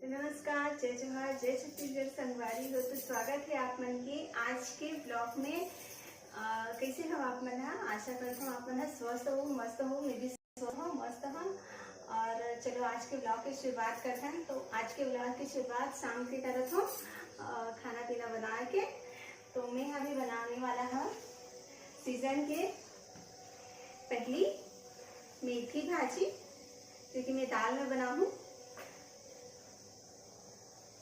नमस्कार, जय जोहार, जय छत्तीसगढ़ संगवारी हो। तो स्वागत है आप मन के आज के ब्लॉग में। कैसे हो आप मन? आशा करता हूँ आप मन स्वस्थ हो, मस्त हो। मैं भी स्वस्थ हूँ, मस्त हूँ। और चलो आज के ब्लॉग की शुरुआत करते हैं। तो आज के ब्लॉग की शुरुआत शाम की तरफ हो, खाना पीना बना के। तो मैं अभी बनाने वाला हूँ सीजन के पहली मेथी भाजी, क्योंकि मैं दाल में बनाऊँ।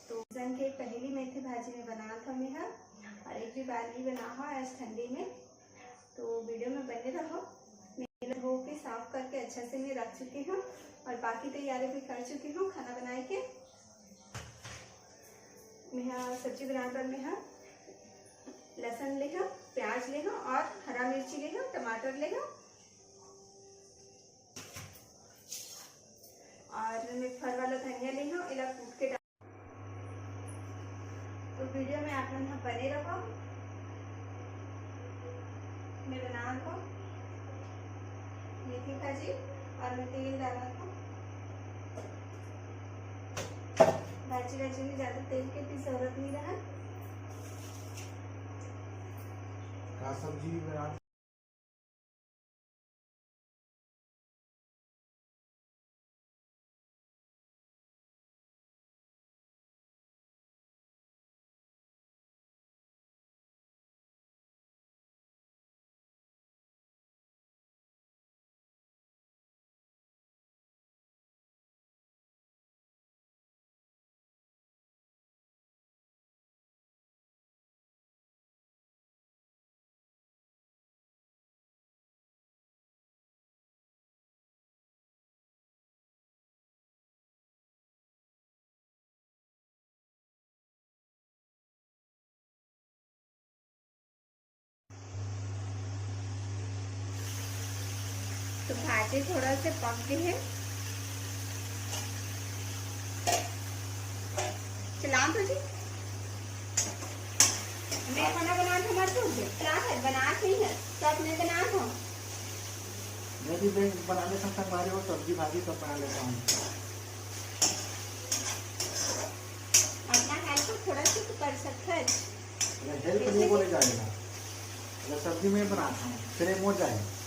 तो सीजन के पहली मेथी भाजी में बना था मैं और एक भी बार भी बना हुआ आज ठंडी में। तो वीडियो में बने रहो। मैं धो के साफ करके अच्छा से मैं रख चुकी हूँ और बाकी तैयारी भी कर चुकी हूँ खाना बनाए के। मैं सब्जी बनाकर मैं लहसुन ले हूँ, प्याज ले हूँ और हरा मिर्ची ले हूँ, टमाटर ले हूँ और मैं फर वाला धनिया ले हूँ। इला कूट के तो वीडियो में आप लोग बने रहो। मैं बना रहा हूँ मेथी भाजी और मैं तेल डाला था। भाजी में ज्यादा तेल की भी जरूरत नहीं रहा। का सब्जी बना तो भाजी थोड़ा से पक गई है। चला तो जी मैं खाना बना था मत क्या है बना नहीं है सब मैं बना था। मैं भी बना लेता हूँ संगवारी हो, सब्जी भाजी सब बना लेता हूँ। अपना हेल्प थोड़ा सा तो कर सकता है। हेल्प नहीं बोले जाएगा, अगर सब्जी में बनाता हूँ फिर हो जाएगा।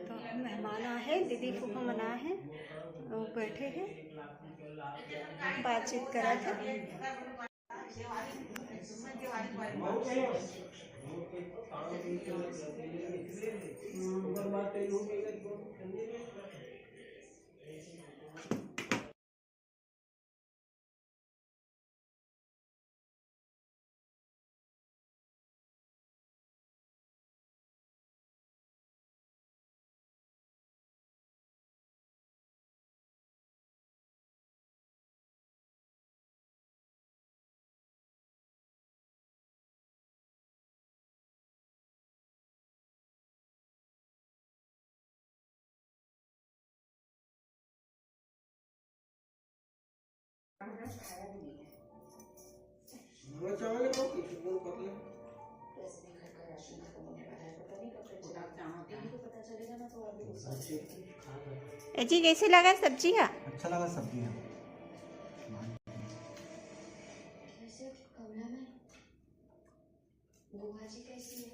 तो मेहमान आए हैं, दीदी फूफा मना है, वो बैठे हैं बातचीत करा था। जी कैसे लगा सब्जी का? अच्छा लगा सब्जी है। कैसे कमला में वो भाजी कैसी है?